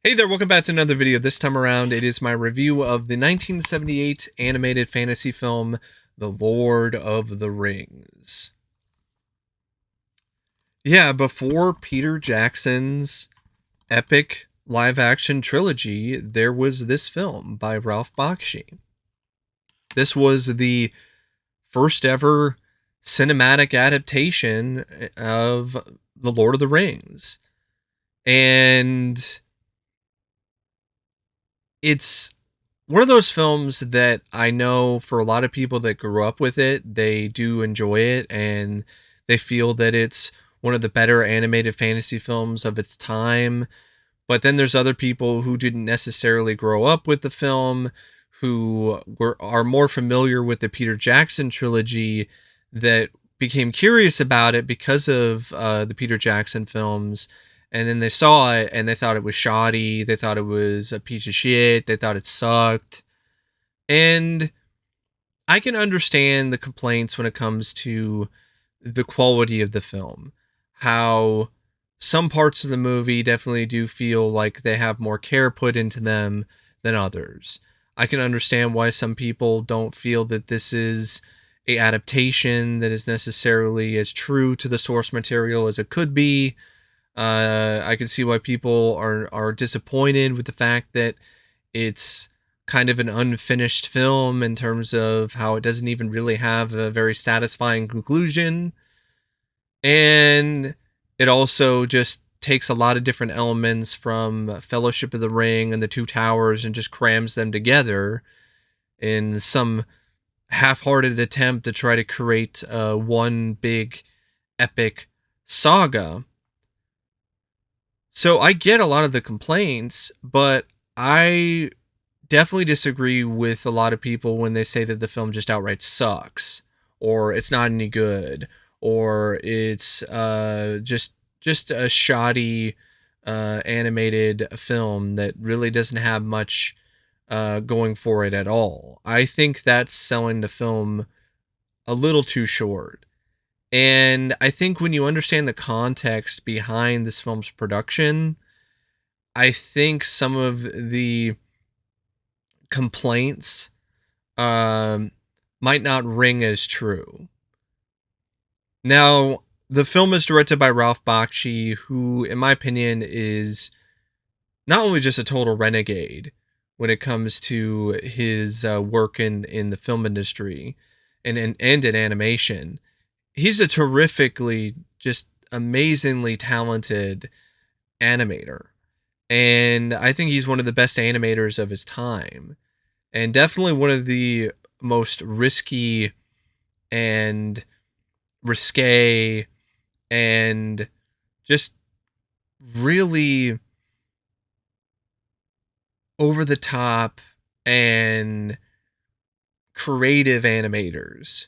Hey there, welcome back to another video. This time around, it is my review of the 1978 animated fantasy film, The Lord of the Rings. Yeah, before Peter Jackson's epic live-action trilogy, there was this film by Ralph Bakshi. This was the first ever cinematic adaptation of The Lord of the Rings. And it's one of those films that I know for a lot of people that grew up with it, they do enjoy it and they feel that it's one of the better animated fantasy films of its time. But then there's other people who didn't necessarily grow up with the film, who are more familiar with the Peter Jackson trilogy, that became curious about it because of the Peter Jackson films. And then they saw it and they thought it was shoddy. They thought it was a piece of shit. They thought it sucked. And I can understand the complaints when it comes to the quality of the film. How some parts of the movie definitely do feel like they have more care put into them than others. I can understand why some people don't feel that this is a adaptation that is necessarily as true to the source material as it could be. I can see why people are disappointed with the fact that it's kind of an unfinished film in terms of how it doesn't even really have a very satisfying conclusion. And it also just takes a lot of different elements from Fellowship of the Ring and the Two Towers and just crams them together in some half-hearted attempt to try to create one big epic saga. So I get a lot of the complaints, but I definitely disagree with a lot of people when they say that the film just outright sucks, or it's not any good, or it's just a shoddy animated film that really doesn't have much going for it at all. I think that's selling the film a little too short. And I think when you understand the context behind this film's production, I think some of the complaints might not ring as true. Now, the film is directed by Ralph Bakshi, who, in my opinion, is not only just a total renegade when it comes to his work in the film industry and in animation. He's a terrifically, just amazingly talented animator. And I think he's one of the best animators of his time. And definitely one of the most risky and risque and just really over the top and creative animators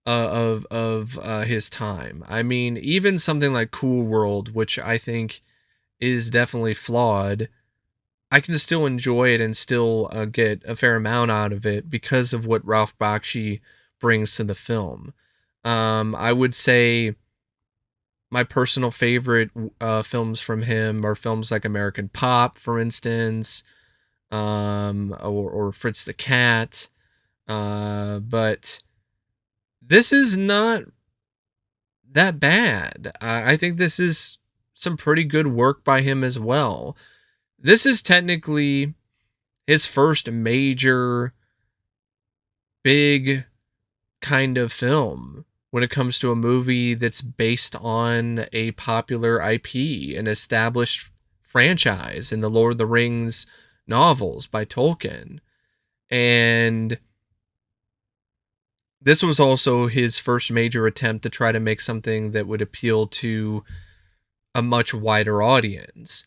of his time. I mean, even something like Cool World, which I think is definitely flawed, I can still enjoy it and still get a fair amount out of it because of what Ralph Bakshi brings to the film. I would say my personal favorite films from him are films like American Pop, for instance, or Fritz the Cat. But this is not that bad. I think this is some pretty good work by him as well. This is technically his first major, big kind of film when it comes to a movie that's based on a popular IP, an established franchise in the Lord of the Rings novels by Tolkien. And this was also his first major attempt to try to make something that would appeal to a much wider audience.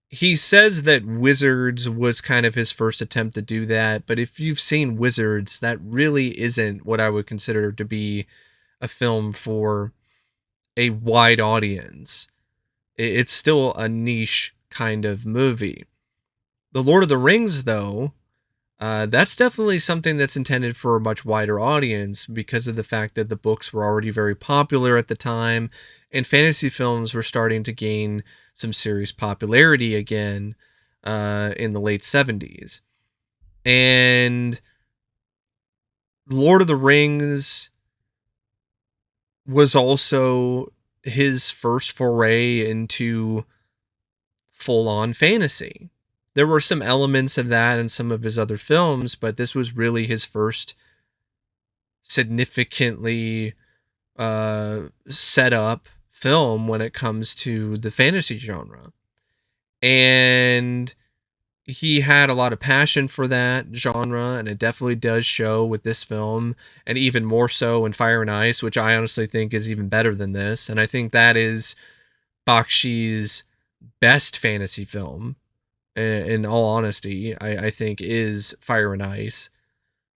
He says that Wizards was kind of his first attempt to do that, but if you've seen Wizards, that really isn't what I would consider to be a film for a wide audience. It's still a niche kind of movie. The Lord of the Rings, though, that's definitely something that's intended for a much wider audience because of the fact that the books were already very popular at the time, and fantasy films were starting to gain some serious popularity again. in the late 70s. And Lord of the Rings was also his first foray into full-on fantasy. There were some elements of that in some of his other films, but this was really his first significantly set up film when it comes to the fantasy genre. And he had a lot of passion for that genre, and it definitely does show with this film, and even more so in Fire and Ice, which I honestly think is even better than this. And I think that is Bakshi's best fantasy film, in all honesty. I think is Fire and Ice.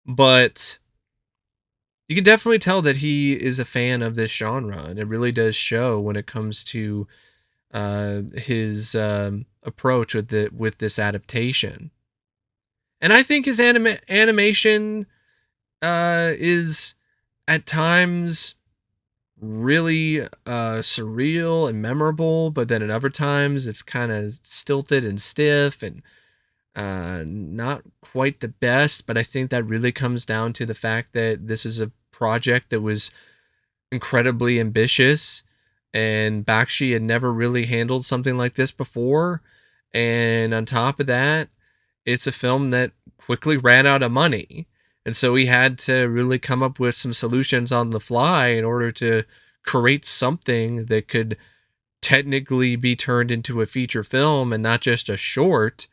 But you can definitely tell that he is a fan of this genre, and it really does show when it comes to his approach with this adaptation. And I think his animation is at times really surreal and memorable, but then at other times it's kind of stilted and stiff and not quite the best. But I think that really comes down to the fact that this is a project that was incredibly ambitious, and Bakshi had never really handled something like this before. And on top of that, it's a film that quickly ran out of money. And so he had to really come up with some solutions on the fly in order to create something that could technically be turned into a feature film and not just a short.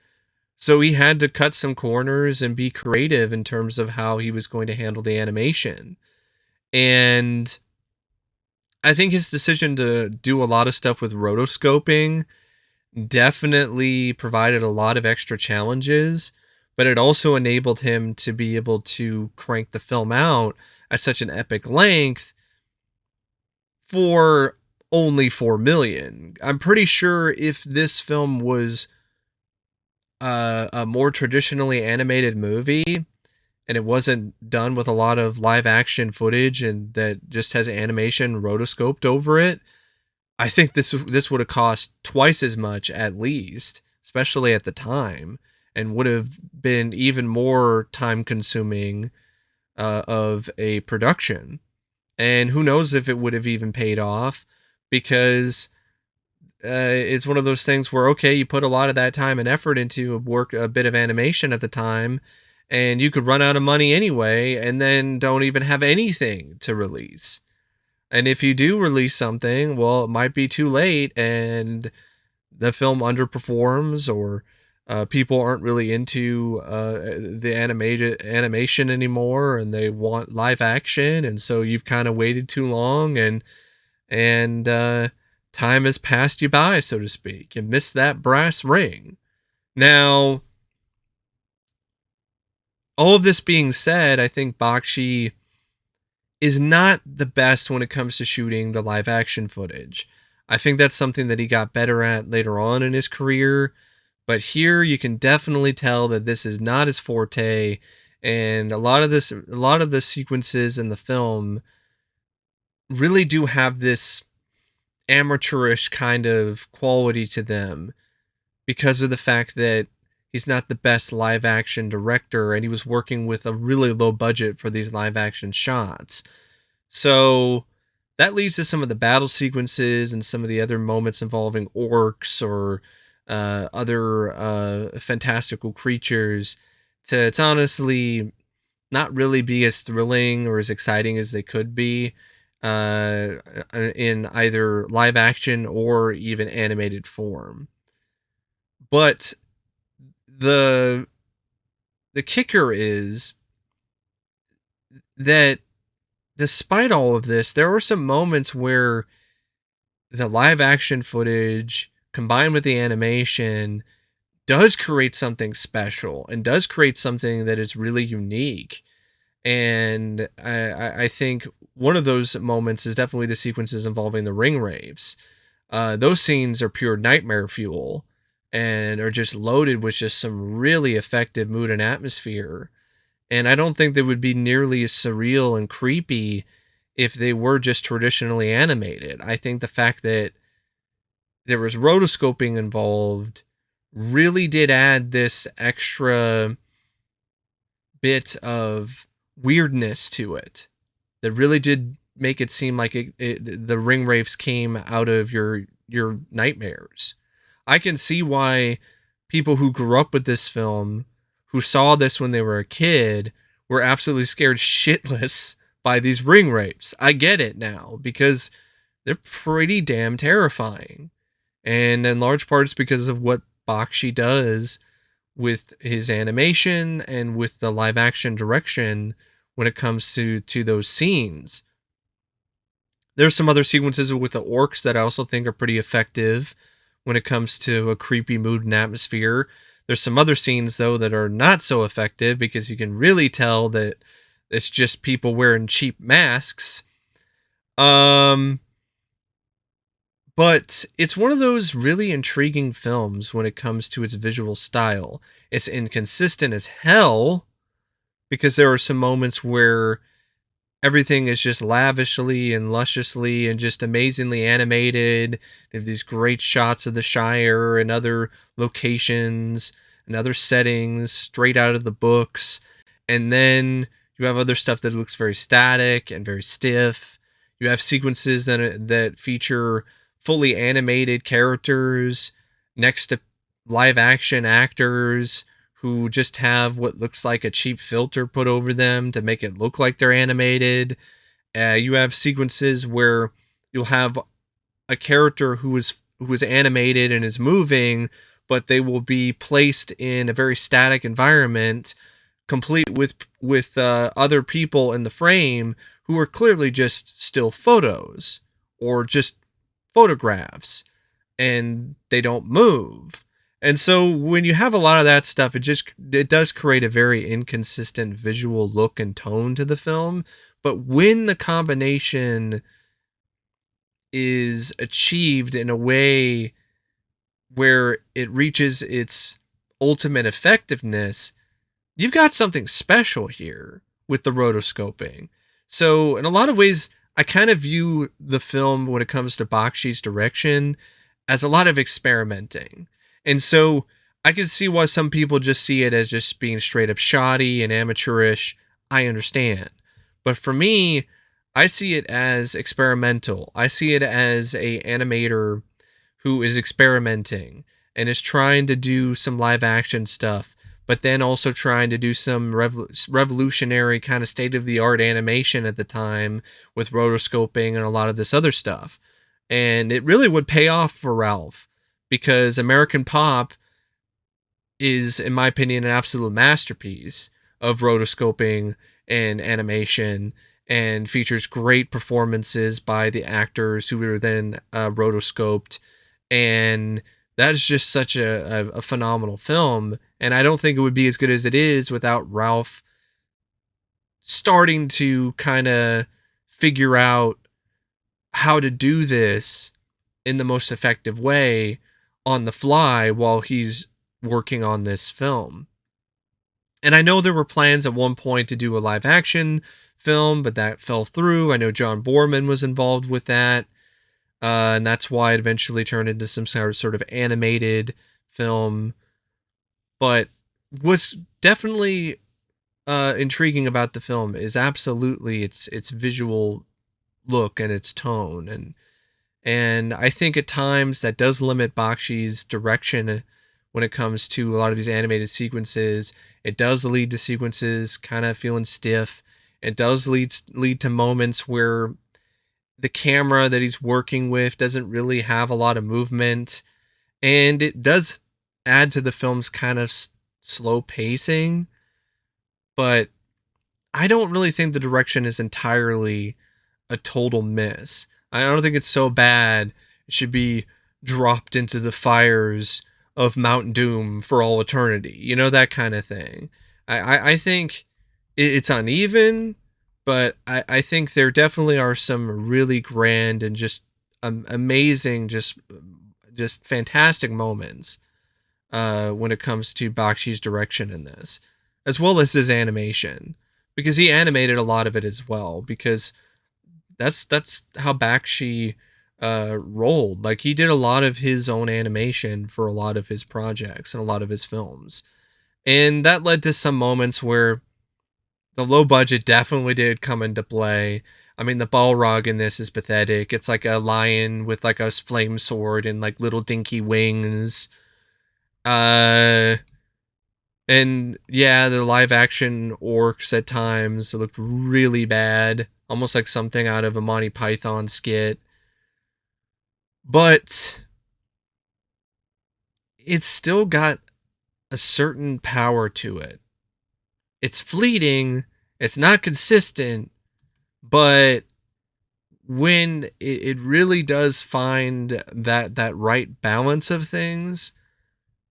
So he had to cut some corners and be creative in terms of how he was going to handle the animation. And I think his decision to do a lot of stuff with rotoscoping definitely provided a lot of extra challenges, but it also enabled him to be able to crank the film out at such an epic length for only 4 million. I'm pretty sure if this film was a more traditionally animated movie and it wasn't done with a lot of live action footage and that just has animation rotoscoped over it, I think this would have cost twice as much at least, especially at the time, and would have been even more time consuming of a production. And who knows if it would have even paid off, because it's one of those things where, okay, you put a lot of that time and effort into a bit of animation at the time, and you could run out of money anyway, and then don't even have anything to release. And if you do release something, well, it might be too late and the film underperforms, or people aren't really into the animation anymore and they want live action. And so you've kind of waited too long, and time has passed you by, so to speak. You missed that brass ring. Now, all of this being said, I think Bakshi is not the best when it comes to shooting the live action footage. I think that's something that he got better at later on in his career, but here you can definitely tell that this is not his forte, and a lot of the sequences in the film really do have this amateurish kind of quality to them because of the fact that he's not the best live action director, and he was working with a really low budget for these live action shots. So that leads to some of the battle sequences and some of the other moments involving orcs or other fantastical creatures to honestly not really be as thrilling or as exciting as they could be in either live action or even animated form. But the kicker is that despite all of this, there were some moments where the live action footage combined with the animation does create something special and does create something that is really unique. And I think one of those moments is definitely the sequences involving the ring raves. Those scenes are pure nightmare fuel and are just loaded with just some really effective mood and atmosphere. And I don't think they would be nearly as surreal and creepy if they were just traditionally animated. I think the fact that there was rotoscoping involved really did add this extra bit of weirdness to it that really did make it seem like the ring wraiths came out of your nightmares. I can see why people who grew up with this film, who saw this when they were a kid, were absolutely scared shitless by these ring wraiths. I get it now because they're pretty damn terrifying. And in large part it's because of what Bakshi does with his animation and with the live action direction when it comes to those scenes. There's some other sequences with the orcs that I also think are pretty effective when it comes to a creepy mood and atmosphere. There's some other scenes though that are not so effective because you can really tell that it's just people wearing cheap masks. Um but it's one of those really intriguing films when it comes to its visual style. It's inconsistent as hell because there are some moments where everything is just lavishly and lusciously and just amazingly animated. There's these great shots of the Shire and other locations and other settings straight out of the books. And then you have other stuff that looks very static and very stiff. You have sequences that feature fully animated characters next to live action actors who just have what looks like a cheap filter put over them to make it look like they're animated. You have sequences where you'll have a character who is animated and is moving, but they will be placed in a very static environment, complete with other people in the frame who are clearly just still photos or just photographs, and they don't move. And so when you have a lot of that stuff, it does create a very inconsistent visual look and tone to the film. But when the combination is achieved in a way where it reaches its ultimate effectiveness, you've got something special here with the rotoscoping. So in a lot of ways, I kind of view the film when it comes to Bakshi's direction as a lot of experimenting. And so I can see why some people just see it as just being straight up shoddy and amateurish. I understand. But for me, I see it as experimental. I see it as a animator who is experimenting and is trying to do some live action stuff, but then also trying to do some revolutionary kind of state of the art animation at the time with rotoscoping and a lot of this other stuff. And it really would pay off for Ralph because American Pop is, in my opinion, an absolute masterpiece of rotoscoping and animation, and features great performances by the actors who were then rotoscoped. And that is just such a phenomenal film. And I don't think it would be as good as it is without Ralph starting to kind of figure out how to do this in the most effective way on the fly while he's working on this film. And I know there were plans at one point to do a live action film, but that fell through. I know John Boorman was involved with that. And that's why it eventually turned into some sort of animated film. But what's definitely intriguing about the film is absolutely its visual look and its tone. And I think at times that does limit Bakshi's direction when it comes to a lot of these animated sequences. It does lead to sequences kind of feeling stiff. It does lead to moments where the camera that he's working with doesn't really have a lot of movement. And it does add to the film's kind of slow pacing. But I don't really think the direction is entirely a total miss. I don't think it's so bad it should be dropped into the fires of Mount Doom for all eternity. You know, that kind of thing. I think it's uneven, but I think there definitely are some really grand and just amazing, just fantastic moments when it comes to Bakshi's direction in this, as well as his animation, because he animated a lot of it as well, because that's how Bakshi rolled. Like, he did a lot of his own animation for a lot of his projects and a lot of his films. And that led to some moments where the low budget definitely did come into play. I mean, the Balrog in this is pathetic. It's like a lion with like a flame sword and like little dinky wings. Uh, and yeah, the live action orcs at times looked really bad, almost like something out of a Monty Python skit. But it's still got a certain power to it. It's fleeting, it's not consistent, but when it really does find that right balance of things,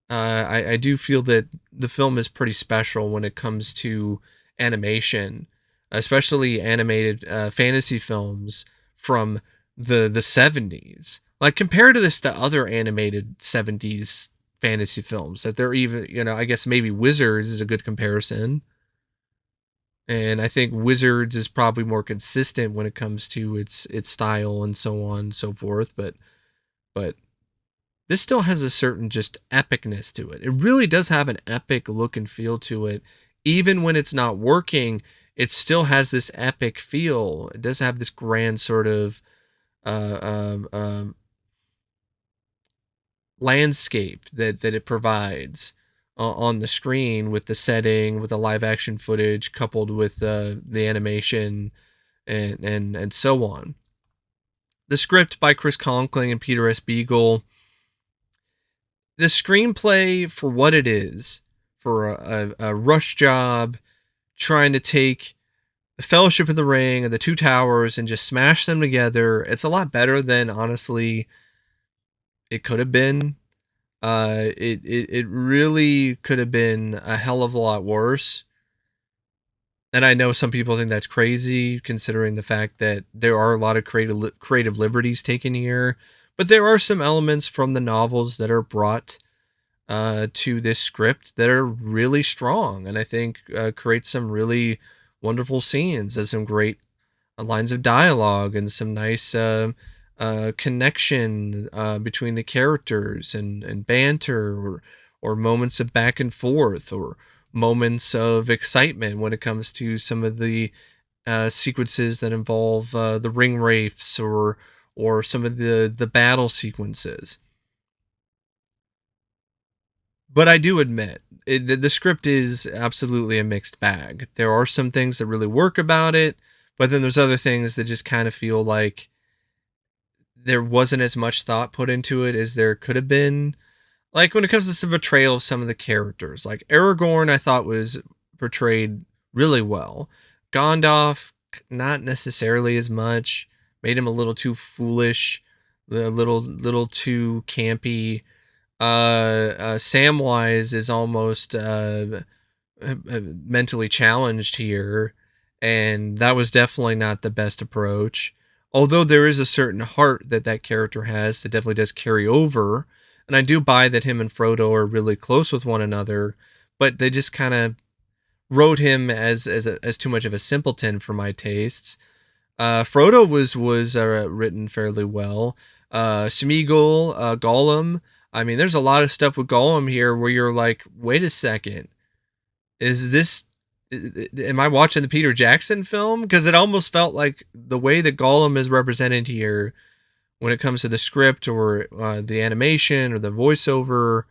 I do feel that the film is pretty special when it comes to animation, especially animated fantasy films from the 70s. Like, compared to this to other animated 70s fantasy films, that they're even, I guess maybe Wizards is a good comparison. And I think Wizards is probably more consistent when it comes to its style and so on and so forth, but this still has a certain just epicness to it. It really does have an epic look and feel to it. Even when it's not working, it still has this epic feel. It does have this grand sort of uh, um, um, landscape that it provides on the screen, with the setting, with the live action footage, coupled with the animation and so on. The script by Chris Conkling and Peter S. Beagle. The screenplay, for what it is, for a rush job, trying to take the Fellowship of the Ring and the Two Towers and just smash them together, it's a lot better than, honestly, it could have been. It really could have been a hell of a lot worse. And I know some people think that's crazy, considering the fact that there are a lot of creative liberties taken here. But there are some elements from the novels that are brought to this script that are really strong, and I think create some really wonderful scenes. There's some great lines of dialogue and some nice connection between the characters, and banter, or moments of back and forth, or moments of excitement when it comes to some of the sequences that involve the ring wraiths, or some of the battle sequences. But I do admit, the script is absolutely a mixed bag. There are some things that really work about it, but then there's other things that just kind of feel like there wasn't as much thought put into it as there could have been. Like, when it comes to the portrayal of some of the characters, like Aragorn, I thought was portrayed really well. Gandalf, not necessarily as much. Made him a little too foolish, a little too campy. Samwise is almost mentally challenged here, and that was definitely not the best approach. Although there is a certain heart that character has that definitely does carry over, and I do buy that him and Frodo are really close with one another, but they just kind of wrote him as too much of a simpleton for my tastes. Frodo was written fairly well. Smeagol, Gollum. I mean, there's a lot of stuff with Gollum here where you're like, wait a second, is this? Am I watching the Peter Jackson film? Because it almost felt like the way that Gollum is represented here, when it comes to the script, or the animation, or the voiceover,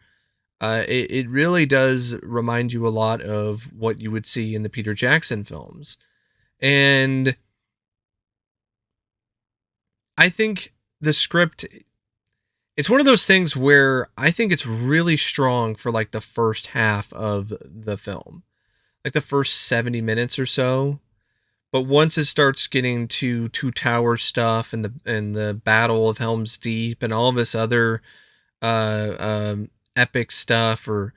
it really does remind you a lot of what you would see in the Peter Jackson films. And I think the script, it's one of those things where I think it's really strong for like the first half of the film, like the first 70 minutes or so. But once it starts getting to Two Towers stuff, and the Battle of Helm's Deep and all of this other epic stuff, or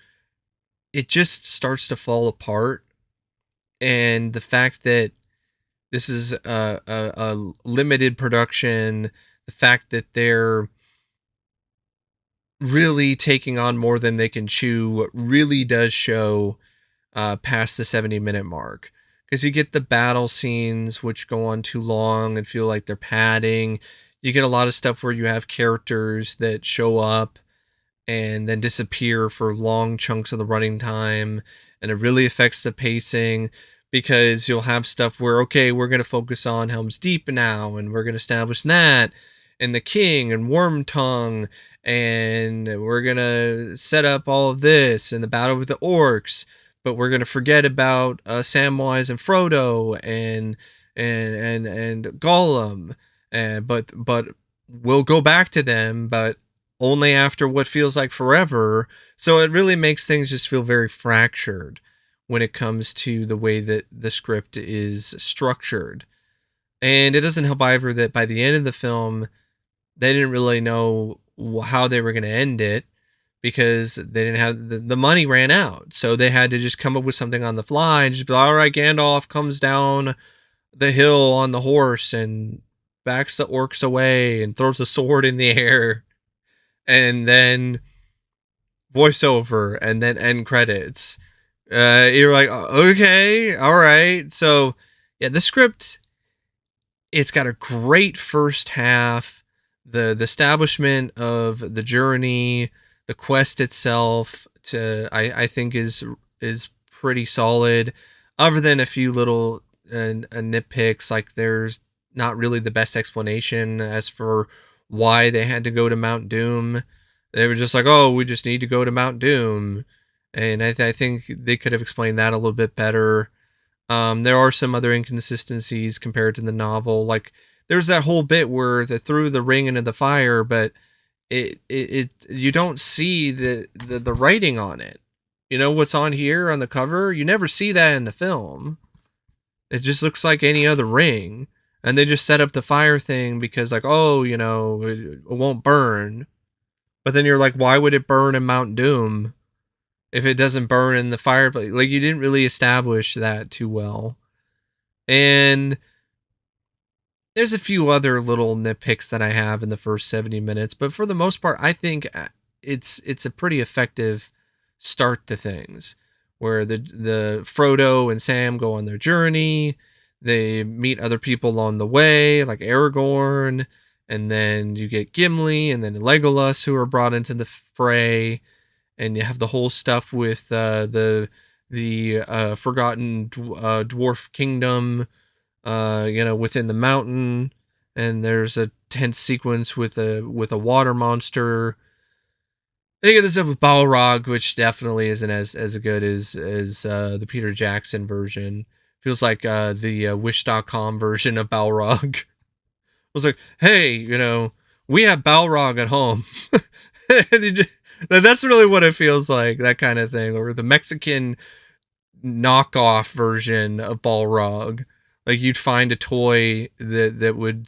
it just starts to fall apart. And the fact that this is a limited production, the fact that they're really taking on more than they can chew, really does show past the 70-minute mark. Because you get the battle scenes which go on too long and feel like they're padding. You get a lot of stuff where you have characters that show up and then disappear for long chunks of the running time, and it really affects the pacing because you'll have stuff where, okay, we're going to focus on Helm's Deep now, and we're going to establish that, and the king and Wormtongue, and we're going to set up all of this and the battle with the orcs, but we're going to forget about Samwise and Frodo and Gollum, but we'll go back to them, but only after what feels like forever. So it really makes things just feel very fractured when it comes to the way that the script is structured. And it doesn't help either that by the end of the film, they didn't really know how they were going to end it because they didn't have the money ran out. So they had to just come up with something on the fly and just be like, all right, Gandalf comes down the hill on the horse and backs the orcs away and throws a sword in the air, and then voiceover, and then end credits. You're like, okay, all right. So yeah, the script, it's got a great first half. The establishment of the journey, the quest itself, I think is pretty solid. Other than a few little nitpicks, like there's not really the best explanation as for why they had to go to Mount Doom. They were just like, oh, we just need to go to Mount Doom. And I think they could have explained that a little bit better. There are some other inconsistencies compared to the novel. Like, there's that whole bit where they threw the ring into the fire, but it you don't see the writing on it. You know what's on here on the cover? You never see that in the film. It just looks like any other ring. And they just set up the fire thing because, like, oh, you know, it won't burn. But then you're like, why would it burn in Mount Doom if it doesn't burn in the fireplace? Like, you didn't really establish that too well. And there's a few other little nitpicks that I have in the first 70 minutes, but for the most part, I think it's a pretty effective start to things, where the Frodo and Sam go on their journey. They meet other people along the way, like Aragorn, and then you get Gimli and then Legolas, who are brought into the fray, and you have the whole stuff with the forgotten dwarf kingdom, within the mountain, and there's a tense sequence with a water monster. I think of this stuff with Balrog, which definitely isn't as good as the Peter Jackson version. Feels like the Wish.com version of Balrog. It was like, hey, we have Balrog at home. That's really what it feels like, that kind of thing. Or the Mexican knockoff version of Balrog. Like, you'd find a toy that would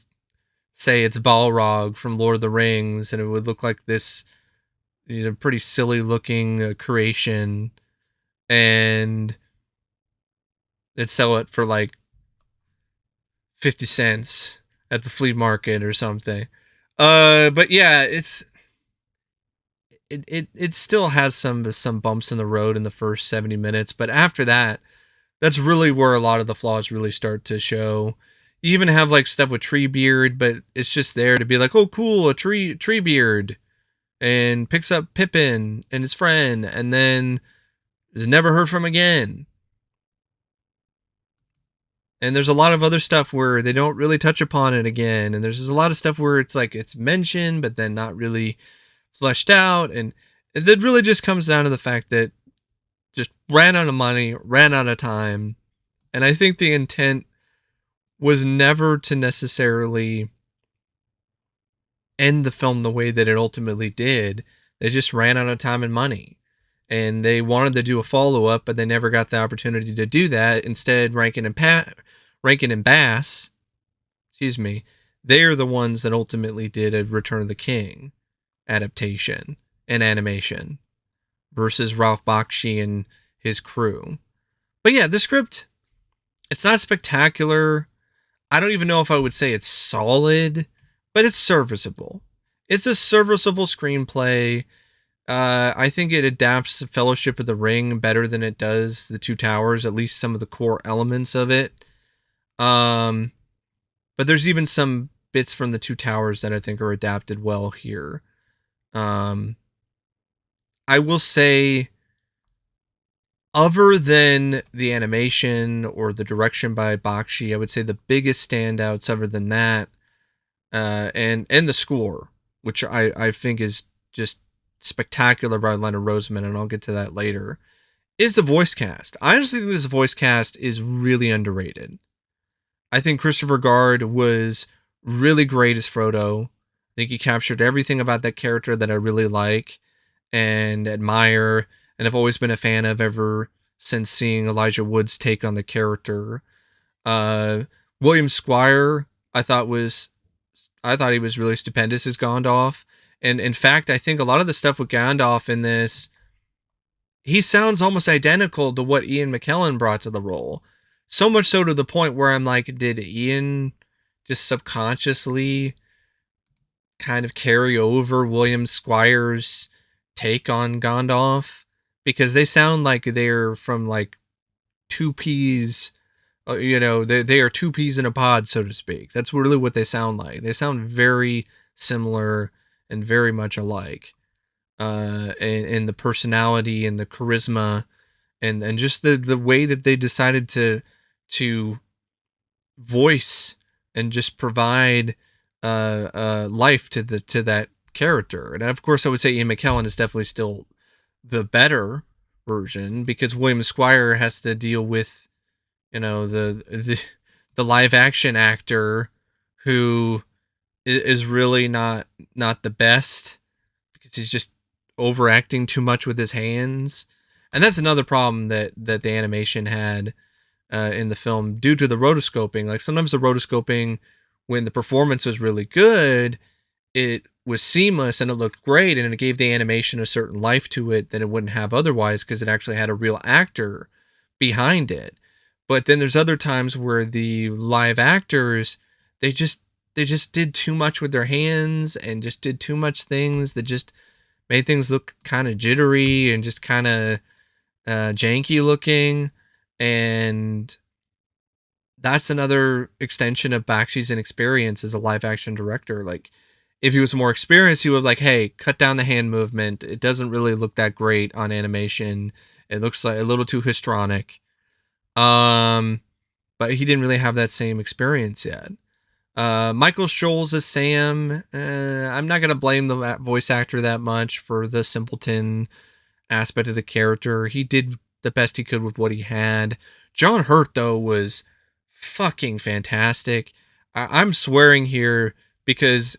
say it's Balrog from Lord of the Rings, and it would look like this pretty silly looking creation, and they'd sell it for like 50 cents at the flea market or something. But yeah, it still has some bumps in the road in the first 70 minutes, but after that, that's really where a lot of the flaws really start to show. You even have like stuff with Treebeard, but it's just there to be like, oh cool, a Treebeard, and picks up Pippin and his friend, and then is never heard from again. And there's a lot of other stuff where they don't really touch upon it again, and there's just a lot of stuff where it's like it's mentioned but then not really fleshed out, and it really just comes down to the fact that just ran out of money, ran out of time, and I think the intent was never to necessarily end the film the way that it ultimately did. They just ran out of time and money, and they wanted to do a follow-up, but they never got the opportunity to do that. Instead, Rankin and Bass, they're the ones that ultimately did a Return of the King adaptation and animation versus Ralph Bakshi and his crew. But yeah, the script, it's not spectacular. I don't even know if I would say it's solid, but it's serviceable. It's a serviceable screenplay. I think it adapts Fellowship of the Ring better than it does The Two Towers, at least some of the core elements of it. But there's even some bits from the Two Towers that I think are adapted well here. I will say, other than the animation or the direction by Bakshi, I would say the biggest standouts other than that, and the score, which I think is just spectacular by Leonard Roseman, and I'll get to that later, is the voice cast. I honestly think this voice cast is really underrated. I think Christopher Guard was really great as Frodo. I think he captured everything about that character that I really like and admire, and have always been a fan of ever since seeing Elijah Wood's take on the character. Uh, William Squire, I thought he was really stupendous as Gandalf, and in fact, I think a lot of the stuff with Gandalf in this, he sounds almost identical to what Ian McKellen brought to the role. So much so to the point where I'm like, did Ian just subconsciously kind of carry over William Squire's take on Gandalf? Because they sound like they're from like two peas, they are two peas in a pod, so to speak. That's really what they sound like. They sound very similar and very much alike. And the personality and the charisma and just the way that they decided to voice and just provide life to that character. And of course, I would say Ian McKellen is definitely still the better version, because William Squire has to deal with the live action actor who is really not the best, because he's just overacting too much with his hands. And that's another problem that the animation had in the film due to the rotoscoping. Like, sometimes the rotoscoping, when the performance was really good, it was seamless and it looked great, and it gave the animation a certain life to it that it wouldn't have otherwise, because it actually had a real actor behind it. But then there's other times where the live actors, they just did too much with their hands and just did too much things that just made things look kind of jittery and just kind of janky looking. And that's another extension of Bakshi's inexperience as a live action director. Like, if he was more experienced, he would like, hey, cut down the hand movement. It doesn't really look that great on animation. It looks like a little too histrionic. But he didn't really have that same experience yet. Michael Scholes as Sam. I'm not gonna blame the voice actor that much for the simpleton aspect of the character. He did the best he could with what he had. John Hurt, though, was fucking fantastic. I'm swearing here because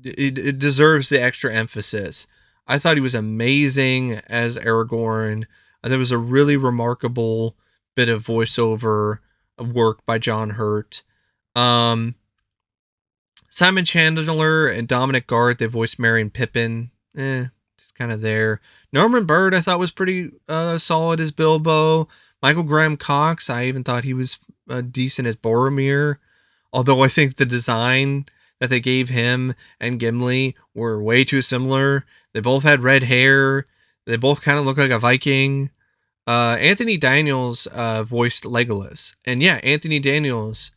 it deserves the extra emphasis. I thought he was amazing as Aragorn. There was a really remarkable bit of voiceover work by John Hurt. Simon Chandler and Dominic Guard, they voiced Merry and Pippin. Just kind of there. Norman Bird, I thought, was pretty solid as Bilbo. Michael Graham Cox, I even thought he was decent as Boromir. Although I think the design that they gave him and Gimli were way too similar. They both had red hair. They both kind of look like a Viking. Anthony Daniels voiced Legolas. And yeah, Anthony Daniels,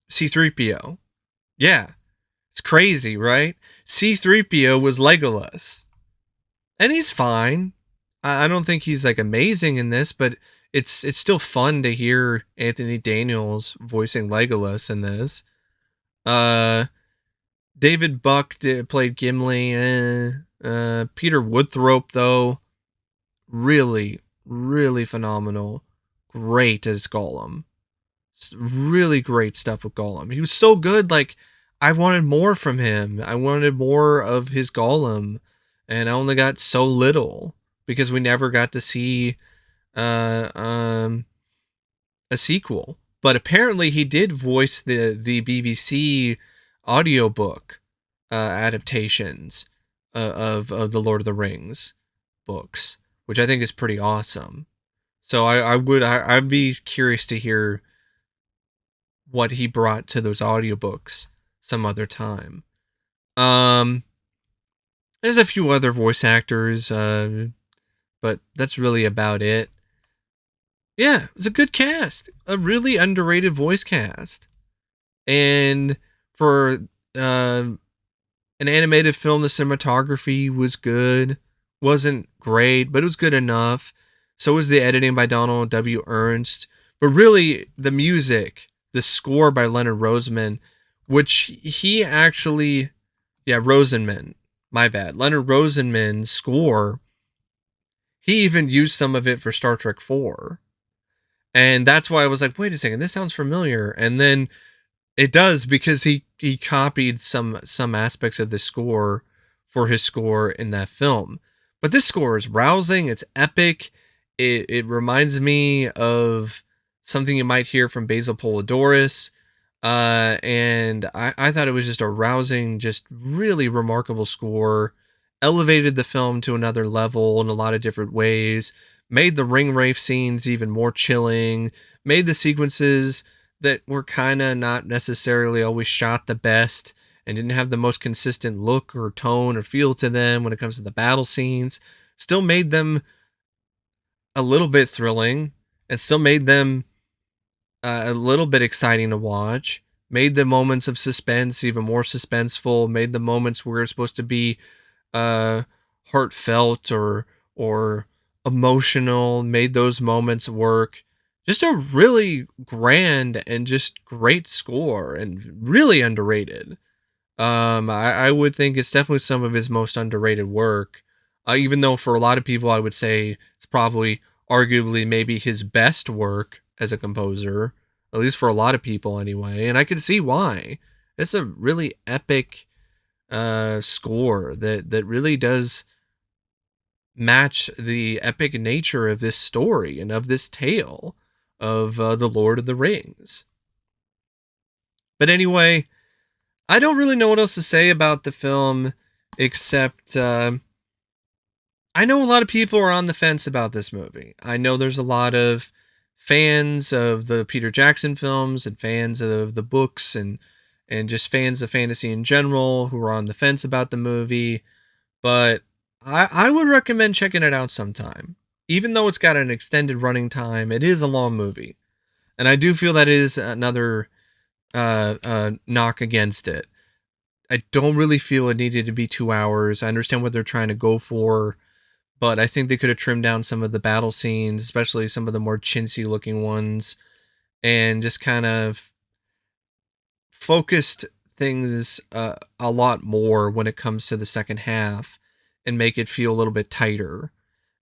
C-3PO. Yeah, it's crazy, right? C-3PO was Legolas. And he's fine. I don't think he's like amazing in this, but it's still fun to hear Anthony Daniels voicing Legolas in this. David Buck played Gimli. Peter Woodthorpe, though, really, really phenomenal. Great as Gollum. Really great stuff with Gollum. He was so good, like, I wanted more from him. I wanted more of his Gollum, and I only got so little because we never got to see a sequel. But apparently he did voice the BBC audiobook adaptations of the Lord of the Rings books, which I think is pretty awesome. So I'd be curious to hear what he brought to those audiobooks some other time. There's a few other voice actors, but that's really about it. Yeah, it was a good cast. A really underrated voice cast. And For an animated film, the cinematography was good. Wasn't great, but it was good enough. So was the editing by Donald W. Ernst. But really, the music, the score by Leonard Rosenman, which he actually, yeah, Rosenman, my bad. Leonard Rosenman's score, he even used some of it for Star Trek 4. And that's why I was like, wait a second, this sounds familiar. And then it does, because he copied some aspects of the score for his score in that film. But this score is rousing, it's epic. It reminds me of something you might hear from Basil Polidorus. And I thought it was just a rousing, just really remarkable score. Elevated the film to another level in a lot of different ways. Made the ring wraith scenes even more chilling. Made the sequences that were kind of not necessarily always shot the best and didn't have the most consistent look or tone or feel to them when it comes to the battle scenes, still made them a little bit thrilling and still made them a little bit exciting to watch, made the moments of suspense even more suspenseful, made the moments where it's supposed to be uh, heartfelt or emotional, made those moments work. Just a really grand and just great score and really underrated. I would think it's definitely some of his most underrated work. Even though for a lot of people, I would say it's probably arguably maybe his best work as a composer, at least for a lot of people anyway. And I can see why. It's a really epic score that really does match the epic nature of this story and of this tale of the Lord of the Rings. But anyway, I don't really know what else to say about the film except I know a lot of people are on the fence about this movie. I know there's a lot of fans of the Peter Jackson films and fans of the books and just fans of fantasy in general who are on the fence about the movie. But I would recommend checking it out sometime. Even though it's got an extended running time, it is a long movie. And I do feel that is another knock against it. I don't really feel it needed to be 2 hours. I understand what they're trying to go for, but I think they could have trimmed down some of the battle scenes, especially some of the more chintzy looking ones, and just kind of focused things a lot more when it comes to the second half and make it feel a little bit tighter.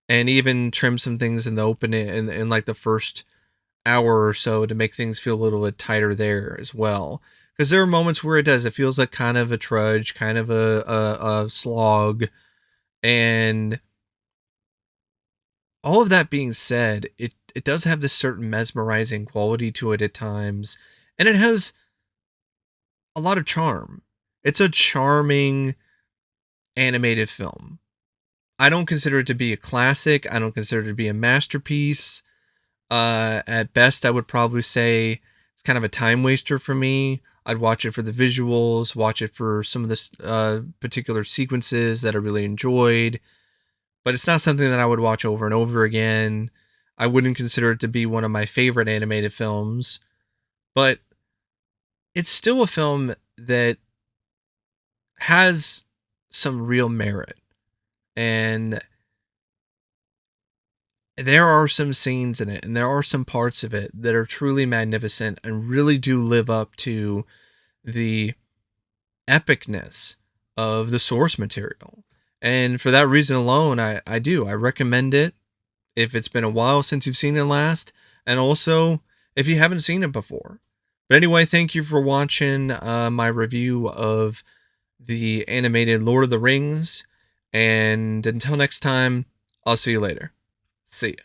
And even trim some things in the opening in like the first hour or so to make things feel a little bit tighter there as well. Because there are moments where it does. It feels like kind of a trudge, kind of a slog. And all of that being said, it does have this certain mesmerizing quality to it at times. And it has a lot of charm. It's a charming animated film. I don't consider it to be a classic. I don't consider it to be a masterpiece. At best, I would probably say it's kind of a time waster for me. I'd watch it for the visuals, watch it for some of the particular sequences that I really enjoyed, but it's not something that I would watch over and over again. I wouldn't consider it to be one of my favorite animated films, but it's still a film that has some real merit. And there are some scenes in it and there are some parts of it that are truly magnificent and really do live up to the epicness of the source material. And for that reason alone, I recommend it if it's been a while since you've seen it last, and also if you haven't seen it before. But anyway, thank you for watching my review of the animated Lord of the Rings. And until next time, I'll see you later. See ya.